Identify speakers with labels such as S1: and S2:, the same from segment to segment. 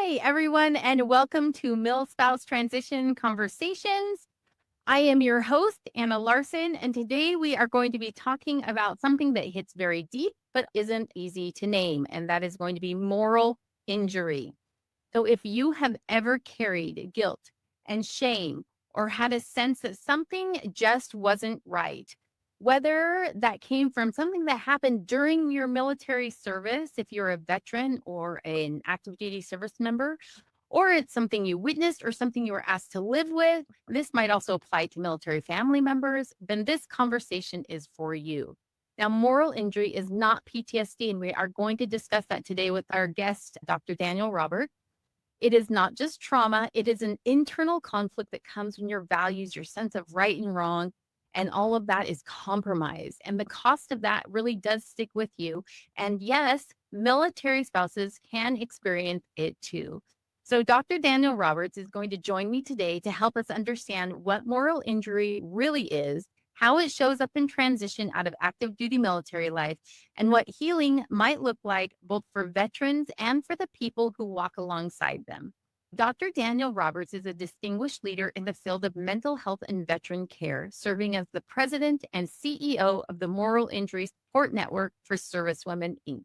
S1: Hi, everyone, and welcome to MilSpouse Transition Conversations. I am your host, Anna Larson, and today we are going to be talking about something that hits very deep but isn't easy to name, and that is going to be moral injury. So, if you have ever carried guilt and shame or had a sense that something just wasn't right, whether that came from something that happened during your military service, if you're a veteran or an active duty service member, or it's something you witnessed or something you were asked to live with, this might also apply to military family members, then this conversation is for you. Now, moral injury is not PTSD, and we are going to discuss that today with our guest, Dr. Daniel Roberts. It is not just trauma. It is an internal conflict that comes when your values, your sense of right and wrong, and all of that is compromised. And the cost of that really does stick with you. And yes, military spouses can experience it too. So Dr. Daniel Roberts is going to join me today to help us understand what moral injury really is, how it shows up in transition out of active duty military life, and what healing might look like both for veterans and for the people who walk alongside them. Dr. Daniel Roberts is a distinguished leader in the field of mental health and veteran care, serving as the president and CEO of the Moral Injury Support Network for Servicewomen, Inc.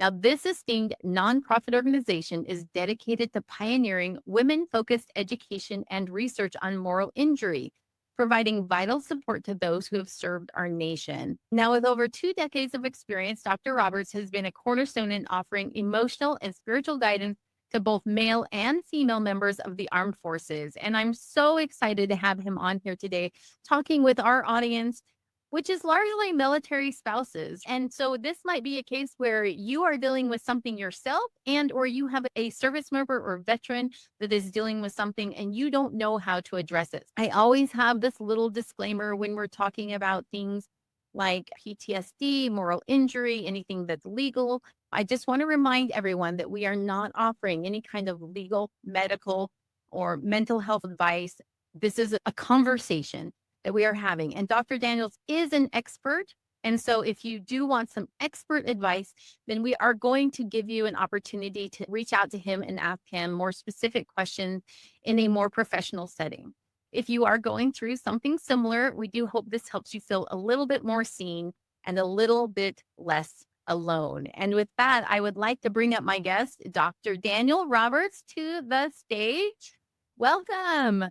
S1: Now, this esteemed nonprofit organization is dedicated to pioneering women-focused education and research on moral injury, providing vital support to those who have served our nation. Now, with over 2 decades of experience, Dr. Roberts has been a cornerstone in offering emotional and spiritual guidance to both male and female members of the armed forces. And I'm so excited to have him on here today, talking with our audience, which is largely military spouses. And so this might be a case where you are dealing with something yourself or you have a service member or veteran that is dealing with something and you don't know how to address it. I always have this little disclaimer when we're talking about things like PTSD, moral injury, anything that's legal. I just want to remind everyone that we are not offering any kind of legal, medical, or mental health advice. This is a conversation that we are having. And Dr. Daniels is an expert. And so if you do want some expert advice, then we are going to give you an opportunity to reach out to him and ask him more specific questions in a more professional setting. If you are going through something similar, we do hope this helps you feel a little bit more seen and a little bit less alone. And with that, I would like to bring up my guest, Dr. Daniel Roberts, to the stage. Welcome.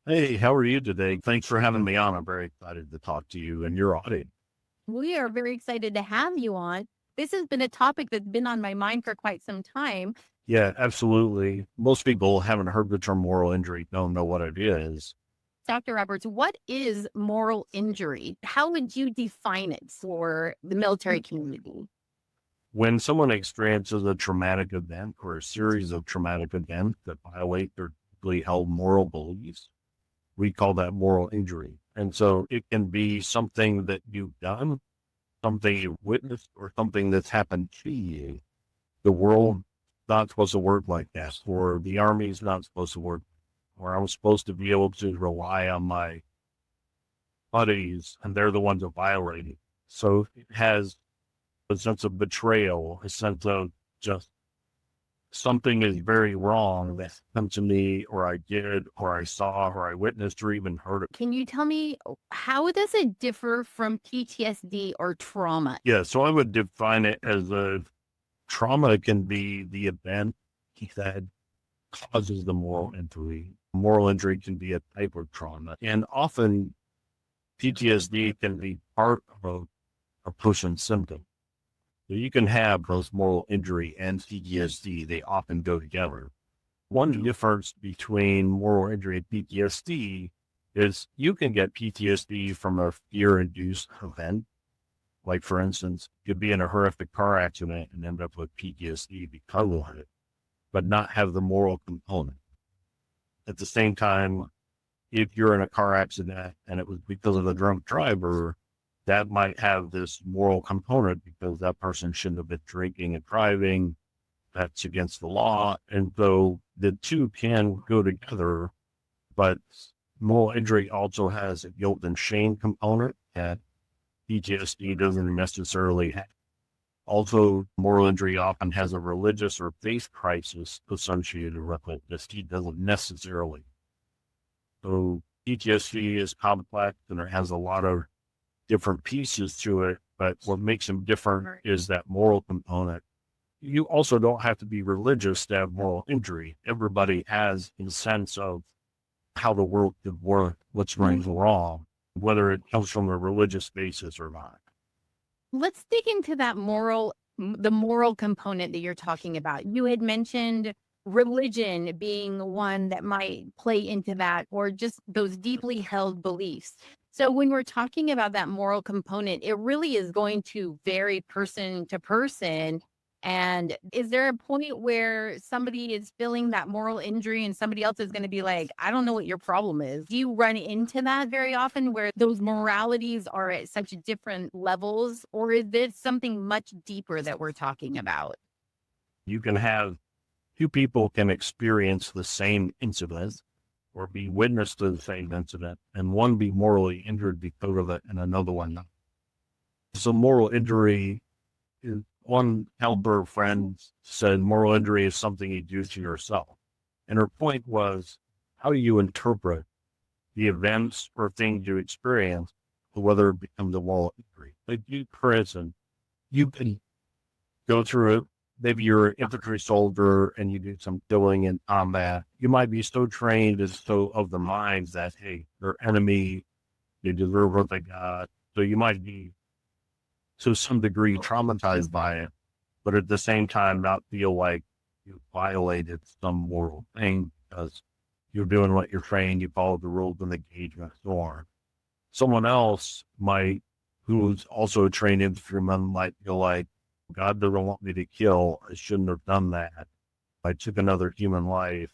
S2: Hey, how are you today? Thanks for having me on. I'm very excited to talk to you and your audience.
S1: We are very excited to have you on. This has been a topic that's been on my mind for quite some time.
S2: Yeah, absolutely. Most people haven't heard the term moral injury, don't know what it is.
S1: Dr. Roberts, what is moral injury? How would you define it for the military community?
S2: When someone experiences a traumatic event or a series of traumatic events that violate their deeply held moral beliefs, we call that moral injury. And so it can be something that you've done, something you've witnessed, or something that's happened to you. The world's not supposed to work like that, or the Army's not supposed to work, or I'm supposed to be able to rely on my buddies, and they're the ones that violate it. So it has a sense of betrayal, a sense of just something is very wrong that happened to me, or I did, or I saw, or I witnessed, or even heard it.
S1: Can you tell me, how does it differ from PTSD or trauma?
S2: Yeah, so I would define it as a trauma can be the event that causes the moral injury. Moral injury can be a type of trauma. And often PTSD can be part of a person's symptom. So you can have both moral injury and PTSD. They often go together. One difference between moral injury and PTSD is you can get PTSD from a fear-induced event. Like, for instance, you could be in a horrific car accident and end up with PTSD because of it, but not have the moral component. At the same time, if you're in a car accident and it was because of the drunk driver, that might have this moral component because that person shouldn't have been drinking and driving. That's against the law. And so the two can go together, but moral injury also has a guilt and shame component that PTSD doesn't necessarily have. Also, moral injury often has a religious or faith crisis associated with it. PTSD doesn't necessarily. So PTSD is complex and it has a lot of different pieces to it, but what makes them different is that moral component. You also don't have to be religious to have moral injury. Everybody has a sense of how the world could work, what's right and wrong, whether it comes from a religious basis or not.
S1: Let's dig into the moral component that you're talking about. You had mentioned religion being one that might play into that, or just those deeply held beliefs. So when we're talking about that moral component, it really is going to vary person to person. And is there a point where somebody is feeling that moral injury and somebody else is going to be like, I don't know what your problem is? Do you run into that very often where those moralities are at such different levels? Or is this something much deeper that we're talking about?
S2: You can have two people can experience the same incident or be witness to the same incident, and one be morally injured because of it and another one not. So moral injury is, one helper friend said moral injury is something you do to yourself. And her point was, how do you interpret the events or things you experience, whether it becomes a moral injury? Like you, for instance, you can go through it. Maybe you're an infantry soldier and you do some killing in combat. You might be so trained as so of the mind that, hey, their enemy, they deserve what they got. So you might be to some degree traumatized by it, but at the same time not feel like you violated some moral thing because you're doing what you're trained, you follow the rules of engagement, so on. Someone else might, who's also a trained infantryman, might feel like, God doesn't want me to kill. I shouldn't have done that. I took another human life.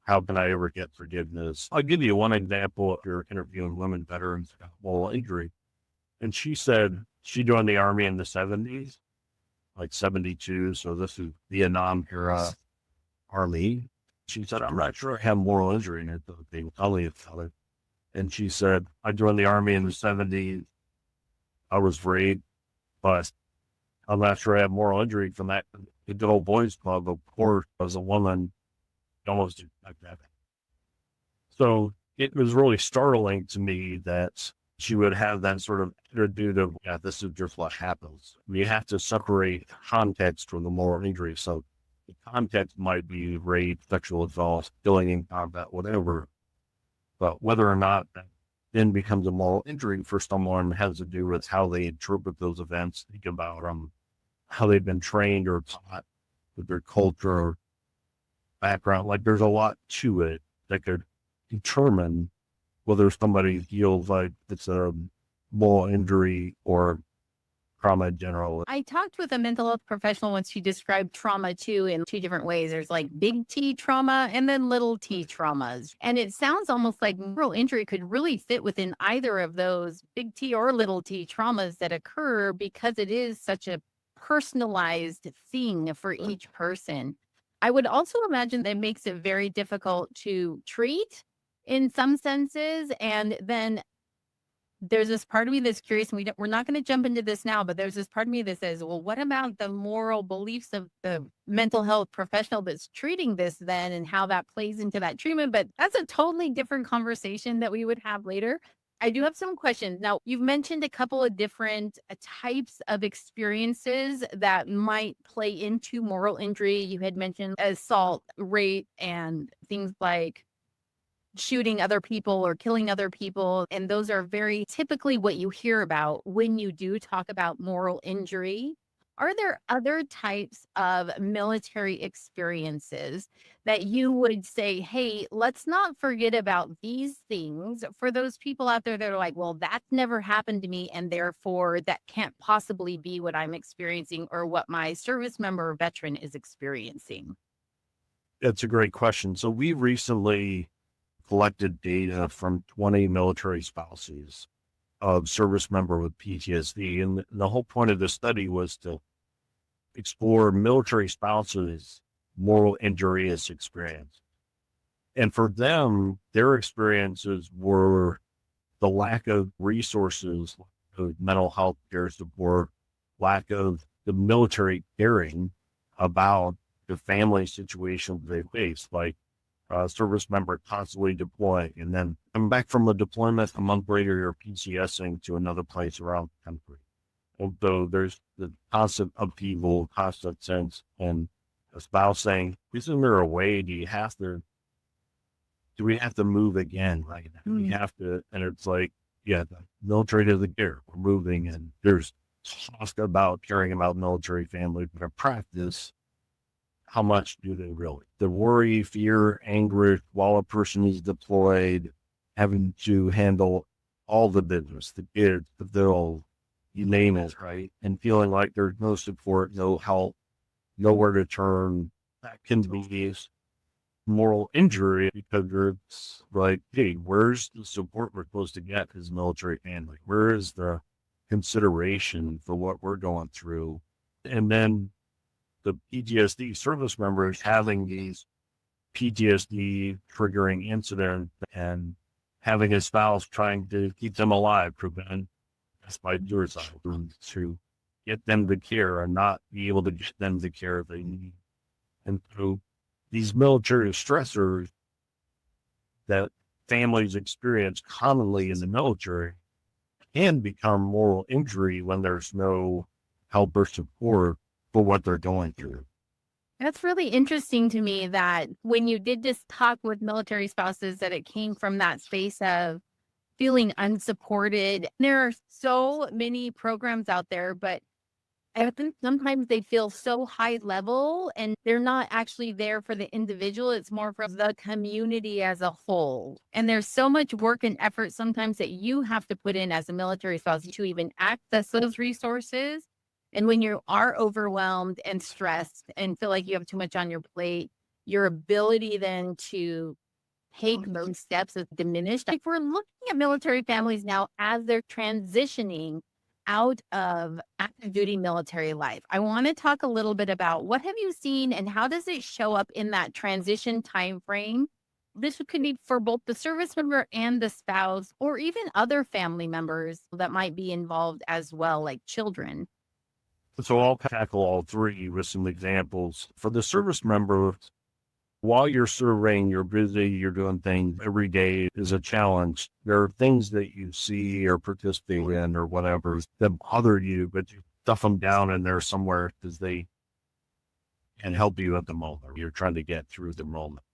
S2: How can I ever get forgiveness? I'll give you one example. If you're interviewing women veterans about moral injury, and she said she joined the Army in the 70s, like 72. So this is Vietnam era Army. She said, I'm not sure I have moral injury in it. They will tell me about it. And she said, I joined the Army in the 70s. I was raped, but I'm not sure I have moral injury from that. The good old boys club, of course, as a woman, almost didn't like that. So it was really startling to me that she would have that sort of attitude of, yeah, this is just what happens. You have to separate context from the moral injury. So the context might be rape, sexual assault, killing in combat, whatever. But whether or not that then becomes a moral injury for someone has to do with how they interpret those events, think about how they've been trained or taught with their culture or background. Like there's a lot to it that could determine whether somebody feels like it's a moral injury or trauma in general.
S1: I talked with a mental health professional once. She described trauma too in two different ways. There's like big T trauma and then little T traumas. And it sounds almost like moral injury could really fit within either of those big T or little T traumas that occur because it is such a personalized thing for each person. I would also imagine that makes it very difficult to treat in some senses. And then there's this part of me that's curious, and we're not going to jump into this now, but there's this part of me that says, well, what about the moral beliefs of the mental health professional that's treating this then and how that plays into that treatment? But that's a totally different conversation that we would have later. I do have some questions. Now, you've mentioned a couple of different types of experiences that might play into moral injury. You had mentioned assault, rape, and things like shooting other people or killing other people. And those are very typically what you hear about when you do talk about moral injury. Are there other types of military experiences that you would say, hey, let's not forget about these things for those people out there that are like, well, that's never happened to me, and therefore that can't possibly be what I'm experiencing or what my service member or veteran is experiencing?
S2: That's a great question. So we recently collected data from 20 military spouses of service member with PTSD. And the whole point of the study was to explore military spouses' moral injurious experience. And for them, their experiences were the lack of resources, lack of mental health care support, lack of the military caring about the family situations they face, like a service member constantly deploying and then come back from a deployment a month later, you're PCSing to another place around the country. Although there's the constant upheaval, constant sense, and a spouse saying, isn't there a way? Do we have to move again? Like, we have to, and it's like, yeah, the military doesn't care. We're moving, and there's talk about caring about military families, but in practice, how much do they really? The worry, fear, anguish while a person is deployed, having to handle all the business, the kids, the bill, you name it, right? And feeling like there's no support, no help, nowhere to turn. That can be moral injury because it's like, hey, where's the support we're supposed to get as a military family? Where is the consideration for what we're going through? And then the PTSD service members having these PTSD triggering incidents and having a spouse trying to keep them alive, prevent by suicide, to get them the care and not be able to get them the care they need. And so these military stressors that families experience commonly in the military can become moral injury when there's no help or support for what they're going through.
S1: That's really interesting to me that when you did this talk with military spouses, that it came from that space of feeling unsupported. There are so many programs out there, but I think sometimes they feel so high level and they're not actually there for the individual. It's more for the community as a whole. And there's so much work and effort sometimes that you have to put in as a military spouse to even access those resources. And when you are overwhelmed and stressed and feel like you have too much on your plate, your ability then to take those steps is diminished. Like, we're looking at military families now as they're transitioning out of active duty military life. I want to talk a little bit about what have you seen and how does it show up in that transition time frame? This could be for both the service member and the spouse, or even other family members that might be involved as well, like children.
S2: So I'll tackle all three with some examples. For the service member, while you're serving, you're busy, you're doing things every day is a challenge. There are things that you see or participate in or whatever that bother you, but you stuff them down in there somewhere because they can help you at the moment. You're trying to get through the moment.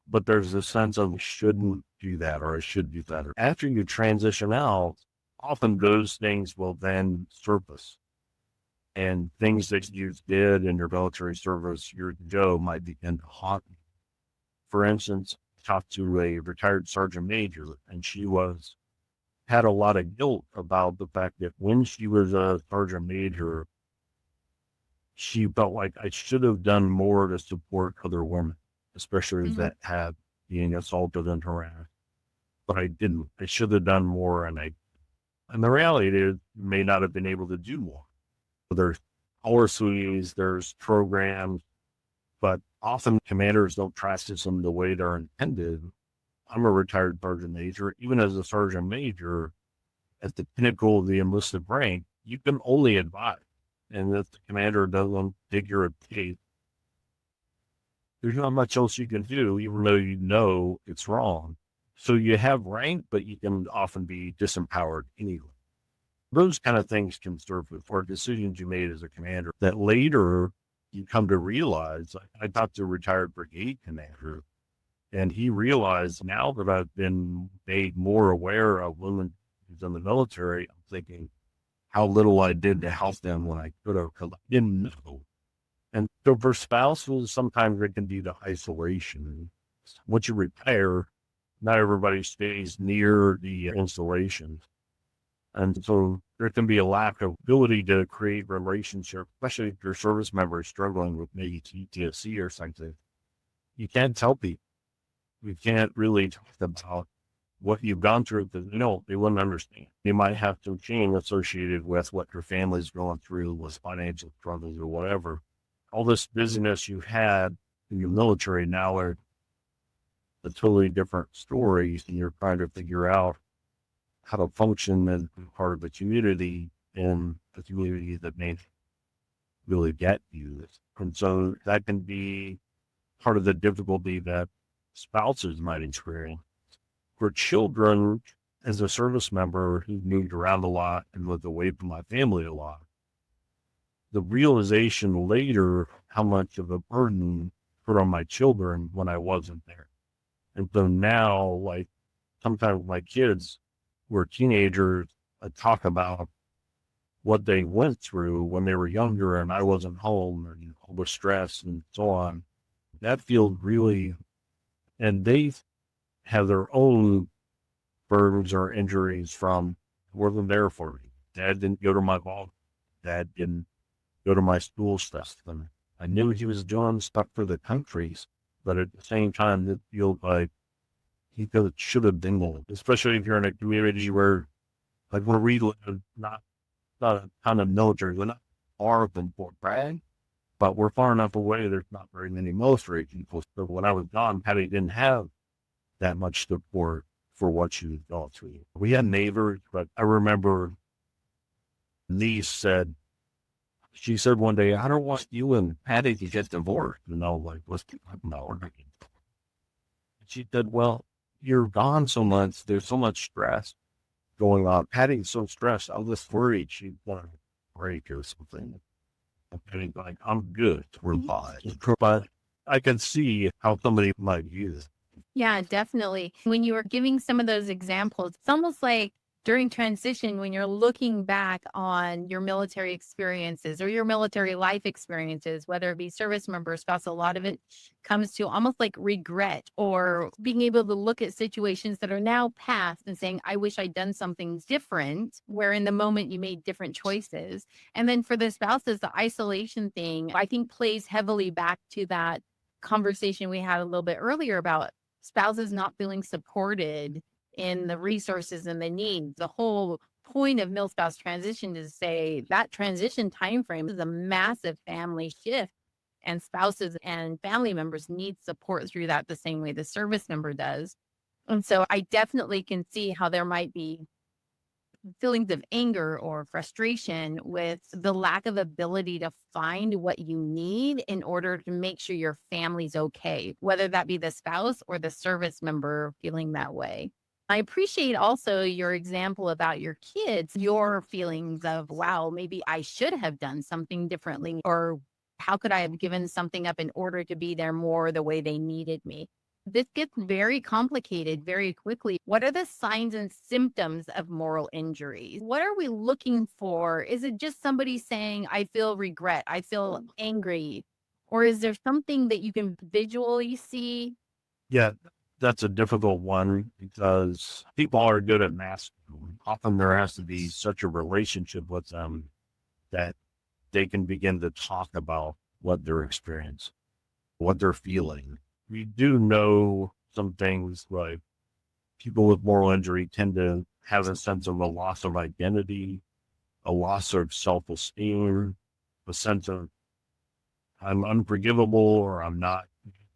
S2: But there's a sense of shouldn't do that or I should do that. After you transition out, often those things will then surface. And things that you did in your military service years ago might begin to haunt you. For instance, I talked to a retired sergeant major, and she had a lot of guilt about the fact that when she was a sergeant major, she felt like I should have done more to support other women, especially that had being assaulted and harassed. But I didn't. I should have done more, and the reality is, you may not have been able to do more. There's policies, there's programs, but often commanders don't practice them the way they're intended. I'm a retired sergeant major. Even as a sergeant major, at the pinnacle of the enlisted rank, you can only advise. And if the commander doesn't dig your case, there's not much else you can do, even though you know it's wrong. So you have rank, but you can often be disempowered anyway. Those kind of things can serve for decisions you made as a commander that later you come to realize. I talked to a retired brigade commander, and he realized now that I've been made more aware of women in the military, I'm thinking how little I did to help them when I could have, because I didn't know. And so for spouses, sometimes it can be the isolation. Once you retire, not everybody stays near the installation. And so there can be a lack of ability to create relationships, especially if your service member is struggling with maybe PTSD or something. You can't tell people. You can't really talk about what you've gone through because they wouldn't understand. You might have some shame associated with what your family's going through with financial struggles or whatever. All this busyness you had in your military now are a totally different stories, and you're trying to figure out how to function as part of the community and the community that made really get you. And so that can be part of the difficulty that spouses might experience. For children, as a service member who moved around a lot and lived away from my family a lot, the realization later how much of a burden put on my children when I wasn't there. And so now, like, sometimes my kids were teenagers, I talk about what they went through when they were younger and I wasn't home and all the stress and so on. That feels really, and they have their own burdens or injuries from wasn't there for me. Dad didn't go to my ball. Dad didn't go to my school stuff. And I knew he was doing stuff for the countries, but at the same time, it feels like he should have been there, especially if you're in a community where, like, where we live, not a ton of military. We're not far from Fort Bragg, but we're far enough away. There's not very many military people. So when I was gone, Patty didn't have that much support for what she was going through. We had neighbors, but I remember niece she said one day, I don't want you and Patty to get divorced. And I was like, what's no. She said, well, you're gone so much. There's so much stress going on. Patty's so stressed. I was worried she'd want to break or something. And Patty's like, I'm good. We're fine. But I can see how somebody might use it.
S1: Yeah, definitely. When you were giving some of those examples, it's almost like during transition, when you're looking back on your military experiences or your military life experiences, whether it be service member, spouse, a lot of it comes to almost like regret or being able to look at situations that are now past and saying, I wish I'd done something different, where in the moment you made different choices. And then for the spouses, the isolation thing, I think plays heavily back to that conversation we had a little bit earlier about spouses not feeling supported in the resources and the needs. The whole point of MilSpouse Transition is to say that transition timeframe is a massive family shift, and spouses and family members need support through that the same way the service member does. And so I definitely can see how there might be feelings of anger or frustration with the lack of ability to find what you need in order to make sure your family's okay, whether that be the spouse or the service member feeling that way. I appreciate also your example about your kids, your feelings of, wow, maybe I should have done something differently, or how could I have given something up in order to be there more the way they needed me? This gets very complicated very quickly. What are the signs and symptoms of moral injury? What are we looking for? Is it just somebody saying, I feel regret, I feel angry? Or is there something that you can visually see?
S2: Yeah, that's a difficult one because people are good at masking. Often there has to be such a relationship with them that they can begin to talk about what they're experiencing, what they're feeling. We do know some things like people with moral injury tend to have a sense of a loss of identity, a loss of self-esteem, a sense of I'm unforgivable or I'm not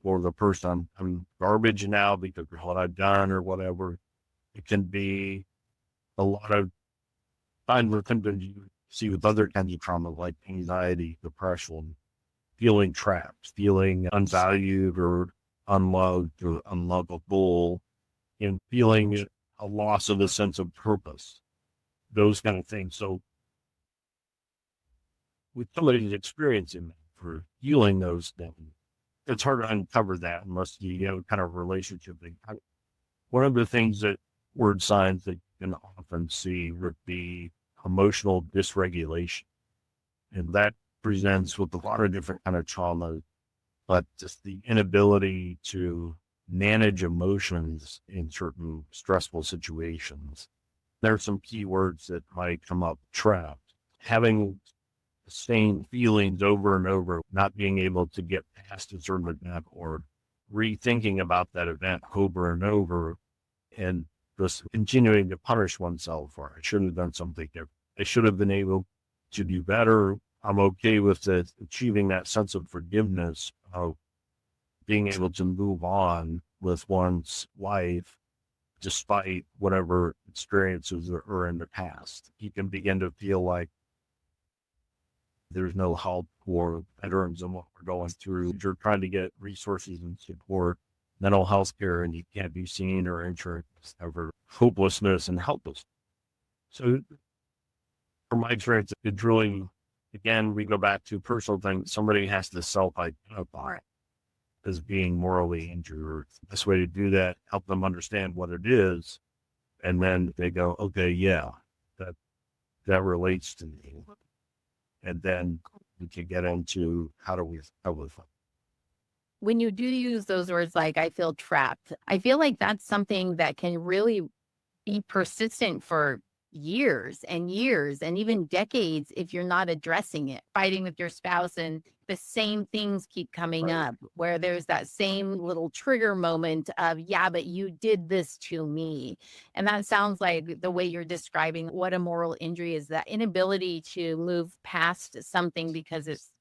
S2: for the person. I'm garbage now because of what I've done or whatever. It can be a lot of signs or symptoms you see with other kinds of trauma like anxiety, depression, feeling trapped, feeling unvalued or unloved or unlovable, and feeling a loss of a sense of purpose, those kind of things. So with somebody who's experiencing that, for healing those things, it's hard to uncover that unless you have kind of relationship. One of the things that word signs that you can often see would be emotional dysregulation. And that presents with a lot of different kind of traumas, but just the inability to manage emotions in certain stressful situations. There are some key words that might come up: trapped, having the same feelings over and over, not being able to get past a certain event or rethinking about that event over and over, and just continuing to punish oneself for I should have done something different. I should have been able to do better. I'm okay with achieving that sense of forgiveness, of being able to move on with one's life despite whatever experiences are in the past. You can begin to feel like There's no help for veterans and what we're going through. You're trying to get resources and support, mental health care, and you can't be seen or insurance over hopelessness and helpless. So from my experience, it's really, again, we go back to personal things. Somebody has to self-identify as being morally injured. The best way to do that, help them understand what it is. And then they go, okay, yeah, that relates to me. And then we can get into how do we help with it.
S1: When you do use those words like I feel trapped, I feel like that's something that can really be persistent for years and years and even decades if you're not addressing it, fighting with your spouse and the same things keep coming
S2: Right.
S1: up where there's that same little trigger moment of, yeah, but you did this to me. And that sounds like the way you're describing what a moral injury is, that inability to move past something because it's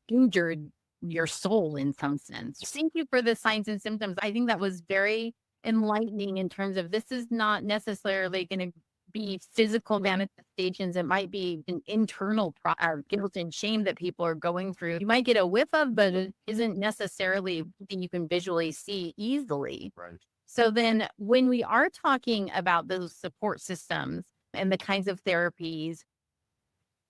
S1: injured your soul in some sense. Thank you for the signs and symptoms. I think that was very enlightening in terms of this is not necessarily going to be physical manifestations. It might be an internal guilt and shame that people are going through. You might get a whiff of, but it isn't necessarily something you can visually see easily.
S2: Right.
S1: So then when we are talking about those support systems and the kinds of therapies,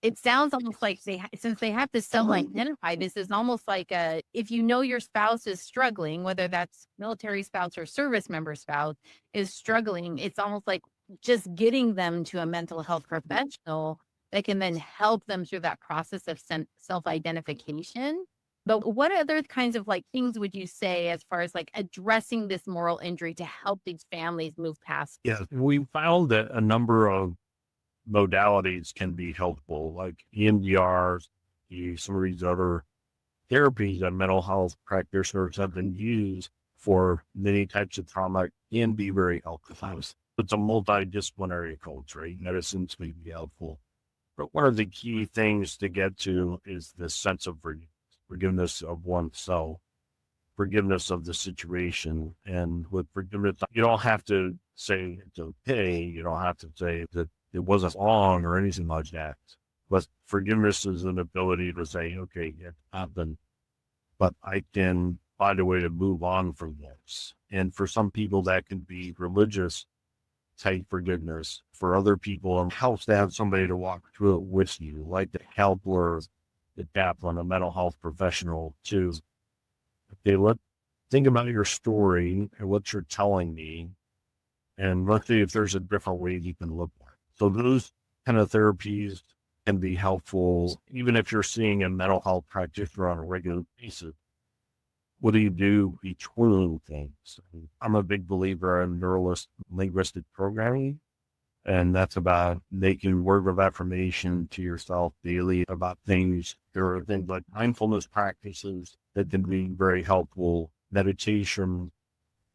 S1: it sounds almost like since they have to self-identify, this is almost like if you know your spouse is struggling, whether that's military spouse or service member spouse is struggling, it's almost like just getting them to a mental health professional that can then help them through that process of self-identification. But what other kinds of things would you say as far as addressing this moral injury to help these families move past?
S2: Yeah, we found that a number of modalities can be helpful, like EMDRs, some of these other therapies that mental health practitioners have been used for many types of trauma can be very helpful. It's a multidisciplinary approach, right? Medicines may be helpful. But one of the key things to get to is this sense of forgiveness of oneself, forgiveness of the situation. And with forgiveness, you don't have to say it's okay. You don't have to say that it wasn't wrong or anything like that. But forgiveness is an ability to say, okay, it happened, but I can find a way to move on from this. And for some people, that can be religious type forgiveness. For other people, it helps to have somebody to walk through it with you, like the counselor, the chaplain, a mental health professional too. Okay, think about your story and what you're telling me, and let's see if there's a different way you can look at it. So those kind of therapies can be helpful, even if you're seeing a mental health practitioner on a regular basis. What do you do between things? I'm a big believer in neuro-linguistic programming, and that's about making word of affirmation to yourself daily about things. There are things like mindfulness practices that can be very helpful, meditation,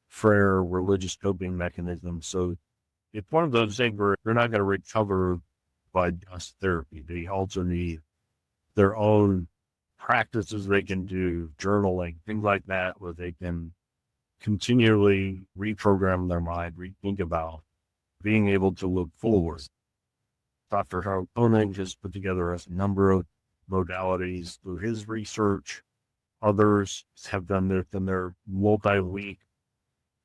S2: prayer, religious coping mechanisms. So it's one of those things where they're not going to recover by just therapy. They also need their own practices they can do, journaling, things like that, where they can continually reprogram their mind, rethink about being able to look forward. Dr. Harold Koenig has put together a number of modalities through his research. Others have done this in their multi-week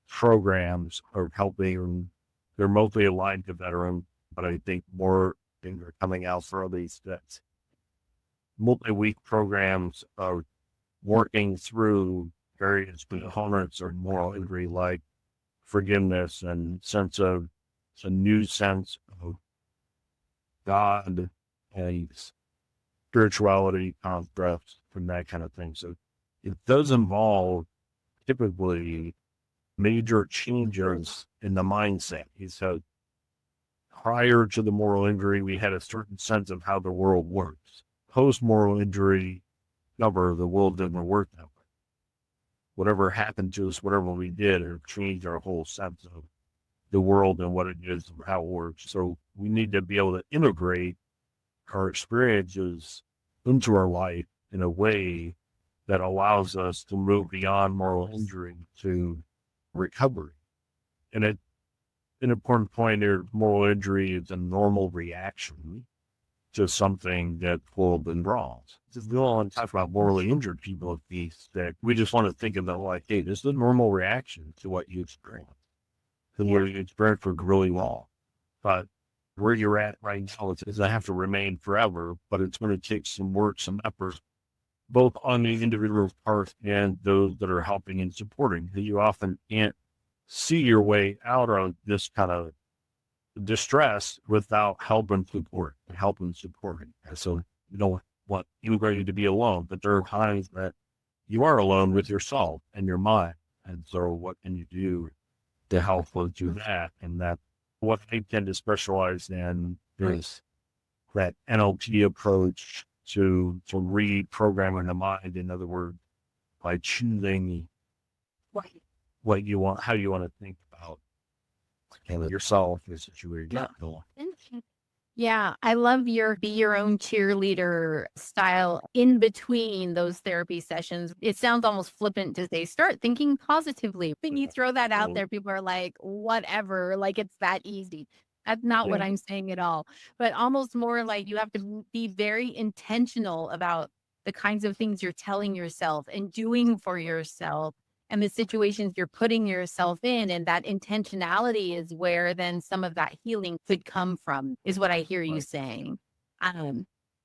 S2: programs are helping. They're mostly aligned to veterans, but I think more things are coming out for all these steps. Multi-week programs are working through various components of moral injury, like forgiveness and a new sense of God and spirituality constructs from that kind of thing. So it does involve typically major changes in the mindset. He said, prior to the moral injury, we had a certain sense of how the world works. Post-moral injury, the world didn't work that way. Whatever happened to us, whatever we did, it changed our whole sense of the world and what it is and how it works. So we need to be able to integrate our experiences into our life in a way that allows us to move beyond moral injury to recovery. And an important point here, moral injury is a normal reaction to something that will have been wrong. We don't want to talk about morally injured people at these that we just want to think of them like, hey, this is a normal reaction to what you experience. To what you experience for really long. But where you're at right now is going to have to remain forever, but it's going to take some work, some effort, both on the individual part and those that are helping and supporting. You often can't see your way out of this kind of distress without help and support, And so you don't want anybody to be alone, but there are times that you are alone with yourself and your mind. And so what can you do to help with do that? And that what I tend to specialize in is that NLP approach to reprogramming the mind. In other words, by choosing what you want, how you want to think about yourself, your situation.
S1: Yeah, I love your be your own cheerleader style in between those therapy sessions. It sounds almost flippant to say, start thinking positively. When you throw that out there, people are like, whatever, like it's that easy. That's not what I'm saying at all, but almost more like you have to be very intentional about the kinds of things you're telling yourself and doing for yourself and the situations you're putting yourself in. And that intentionality is where then some of that healing could come from, is what I hear you saying.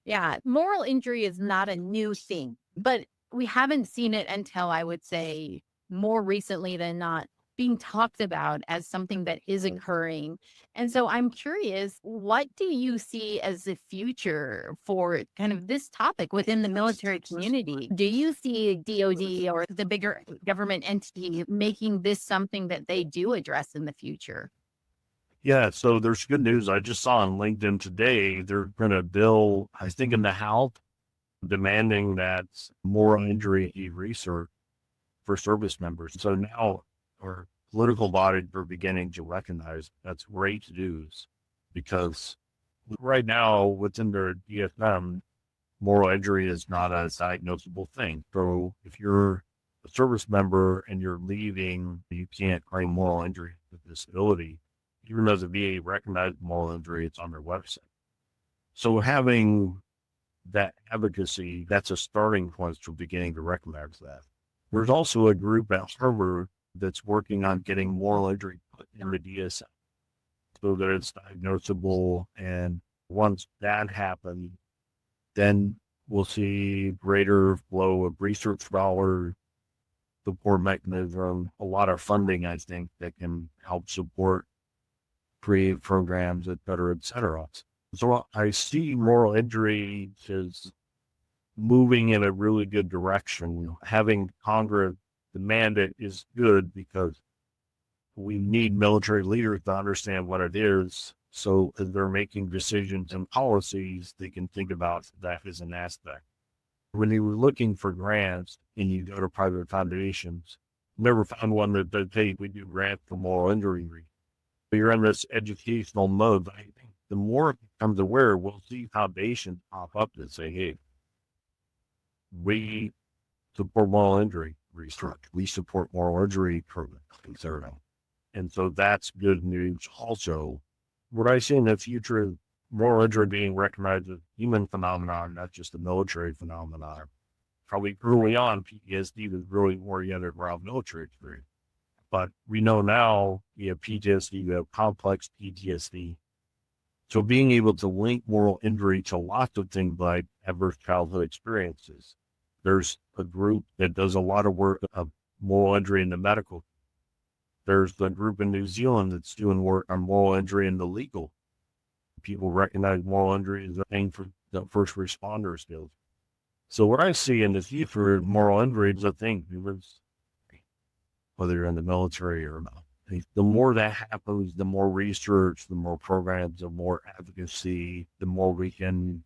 S1: Yeah, moral injury is not a new thing, but we haven't seen it until I would say more recently than not being talked about as something that is occurring. And so I'm curious, what do you see as the future for kind of this topic within the military community? Do you see DoD or the bigger government entity making this something that they do address in the future?
S2: Yeah, so there's good news. I just saw on LinkedIn today, they're going to bill, I think in the House, demanding that moral injury research for service members. So now our political bodies are beginning to recognize that's great news, because right now within their DSM, moral injury is not a diagnosable thing. So if you're a service member and you're leaving, you can't claim moral injury with disability. Even though the VA recognized moral injury, it's on their website. So having that advocacy, that's a starting point for beginning to recognize that. There's also a group at Harvard that's working on getting moral injury put in the DSM so that it's diagnosable. And once that happens, then we'll see greater flow of research dollars, support mechanism, a lot of funding, I think, that can help support create programs, et cetera. So I see moral injury is moving in a really good direction. Having Congress demand it is good, because we need military leaders to understand what it is. So as they're making decisions and policies, they can think about that as an aspect. When you were looking for grants and you go to private foundations, never found one that says, hey, we do grants for moral injury. But you're in this educational mode. I think the more it becomes aware, we'll see foundations pop up that say, hey, we support moral injury research. We support moral injury programs, etc. And so that's good news. Also, what I see in the future is moral injury being recognized as a human phenomenon, not just a military phenomenon. Probably early on, PTSD was really oriented around military experience. But we know now you have PTSD, you have complex PTSD. So being able to link moral injury to lots of things like adverse childhood experiences. There's a group that does a lot of work of moral injury in the medical. There's the group in New Zealand that's doing work on moral injury in the legal. People recognize moral injury as a thing for the first responder skills. So what I see in the future, moral injury is a thing, whether you're in the military or not. The more that happens, the more research, the more programs, the more advocacy, the more we can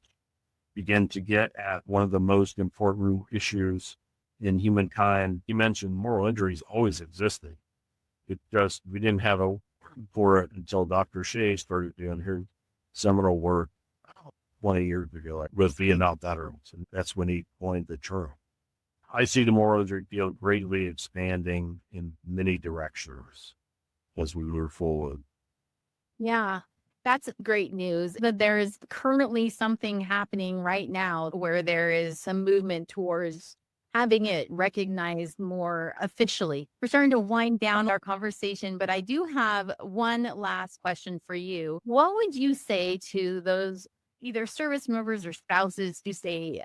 S2: begin to get at one of the most important issues in humankind. You mentioned moral injuries always existed. It just, we didn't have a word for it until Dr. Shea started doing her seminal work 20 years ago with Vietnam veterans. And that's when he coined the term. I see the moral injury field greatly expanding in many directions as we move forward.
S1: Yeah, That's great news that there is currently something happening right now where there is some movement towards having it recognized more officially. We're starting to wind down our conversation, but I do have one last question for you. What would you say to those either service members or spouses who say,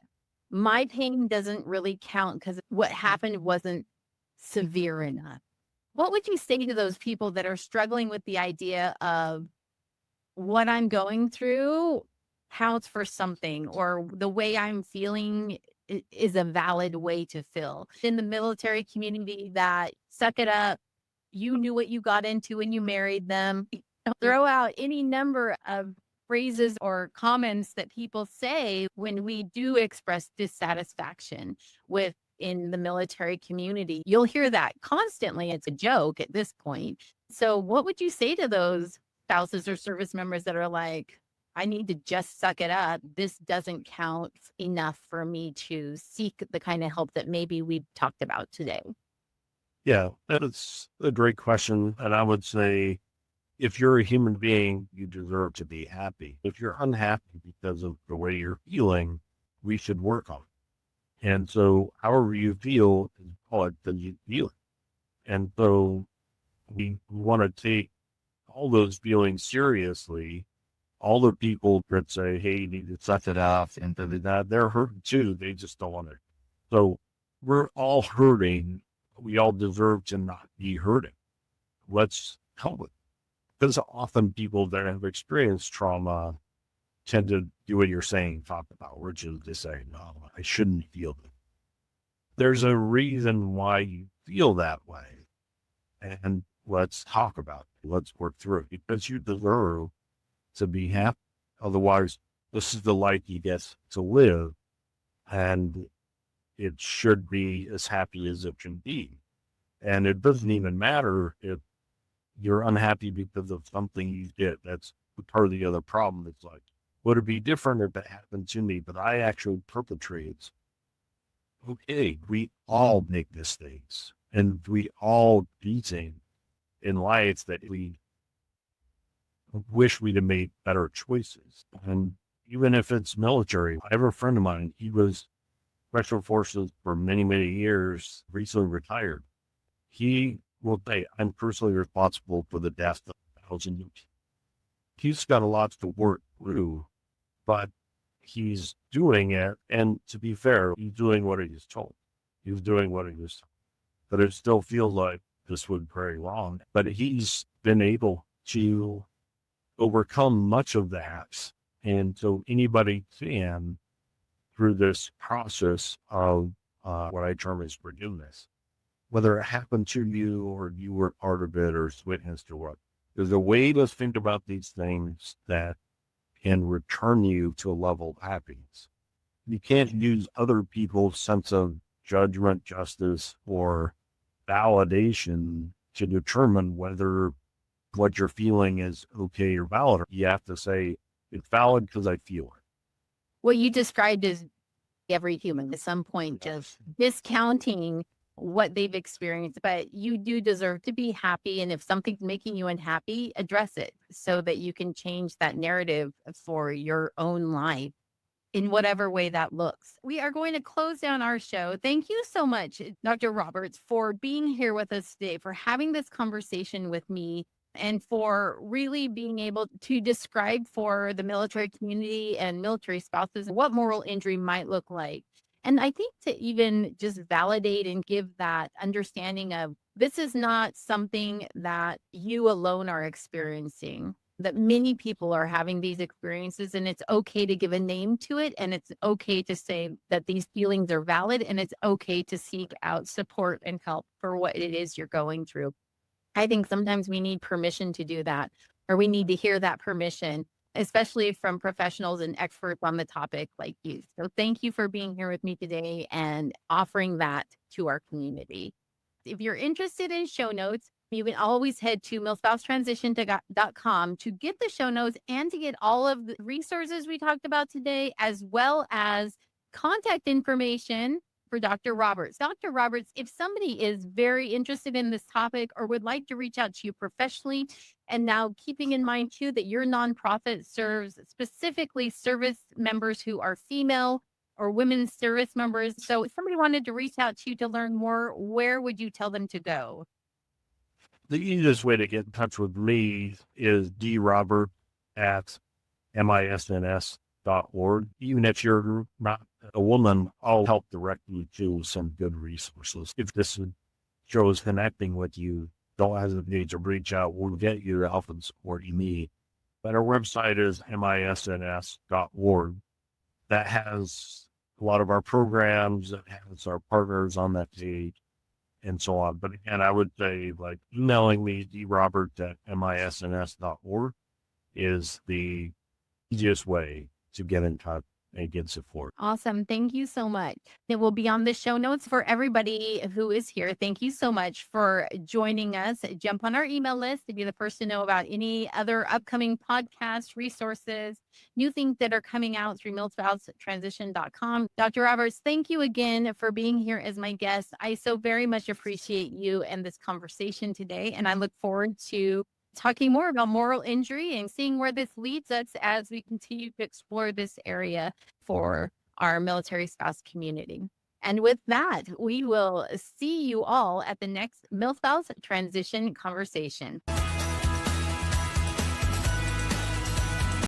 S1: my pain doesn't really count because what happened wasn't severe enough? What would you say to those people that are struggling with the idea of what I'm going through counts for something, or the way I'm feeling is a valid way to feel? In the military community, that suck it up, you knew what you got into when you married them. Throw out any number of phrases or comments that people say when we do express dissatisfaction with in the military community. You'll hear that constantly. It's a joke at this point. So what would you say to those spouses or service members that are like, I need to just suck it up. This doesn't count enough for me to seek the kind of help that maybe we've talked about today?
S2: Yeah, that's a great question. And I would say, if you're a human being, you deserve to be happy. If you're unhappy because of the way you're feeling, we should work on it. And so however you feel is what you feel. And so we want to take all those feelings seriously. All the people that say, hey, you need to suck it up, and that they're hurting too. They just don't want it. So we're all hurting. We all deserve to not be hurting. Let's help it. Because often people that have experienced trauma tend to do what you're saying, talk about, which is to say, no, I shouldn't feel it. There's a reason why you feel that way. And let's talk about it. Let's work through it, because you deserve to be happy. Otherwise, this is the life you get to live. And it should be as happy as it can be. And it doesn't even matter if you're unhappy because of something you did. That's part of the other problem. It's like, would it be different if it happened to me, but I actually perpetrated? Okay, we all make mistakes, and we all do things in life that we wish we'd have made better choices. And even if it's military, I have a friend of mine, he was Special Forces for many, many years, recently retired. He will say, I'm personally responsible for the death of 1,000 people. He's got a lot to work through, but he's doing it. And to be fair, he's doing what he was told. He's doing what he was told. But it still feels like this would be very wrong. But he's been able to overcome much of that. And so anybody can, through this process of what I term as forgiveness, whether it happened to you or you were part of it or witnessed to what, there's a way to think about these things that can return you to a level of happiness. You can't use other people's sense of judgment, justice, or validation to determine whether what you're feeling is okay or valid. You have to say, it's valid because I feel it.
S1: What you described is every human at some point just discounting what they've experienced, but you do deserve to be happy. And if something's making you unhappy, address it so that you can change that narrative for your own life in whatever way that looks. We are going to close down our show. Thank you so much, Dr. Roberts, for being here with us today, for having this conversation with me, and for really being able to describe for the military community and military spouses what moral injury might look like. And I think to even just validate and give that understanding of this is not something that you alone are experiencing, that many people are having these experiences, and it's okay to give a name to it. And it's okay to say that these feelings are valid, and it's okay to seek out support and help for what it is you're going through. I think sometimes we need permission to do that, or we need to hear that permission, especially from professionals and experts on the topic like you. So thank you for being here with me today and offering that to our community. If you're interested in show notes, you can always head to MilSpouseTransition.com to get the show notes and to get all of the resources we talked about today, as well as contact information for Dr. Roberts. Dr. Roberts, if somebody is very interested in this topic or would like to reach out to you professionally, and now keeping in mind too that your nonprofit serves specifically service members who are female or women's service members. So if somebody wanted to reach out to you to learn more, where would you tell them to go?
S2: The easiest way to get in touch with me is drobert@misns.org. Even if you're not a woman, I'll help direct you to some good resources. If this show is connecting with you, don't hesitate to reach out. We'll get you the help and support you need. But our website is misns.org. That has a lot of our programs, that has our partners on that page, and so on. But again, I would say like emailing me, drobert@misns.org is the easiest way to get in touch and get support.
S1: Awesome. Thank you so much. It will be on the show notes for everybody who is here. Thank you so much for joining us. Jump on our email list to be the first to know about any other upcoming podcast resources, new things that are coming out through MilSpouseTransition.com. Dr. Roberts, thank you again for being here as my guest. I so very much appreciate you and this conversation today, and I look forward to talking more about moral injury and seeing where this leads us as we continue to explore this area for our military spouse community. And with that, we will see you all at the next MilSpouse Transition Conversation.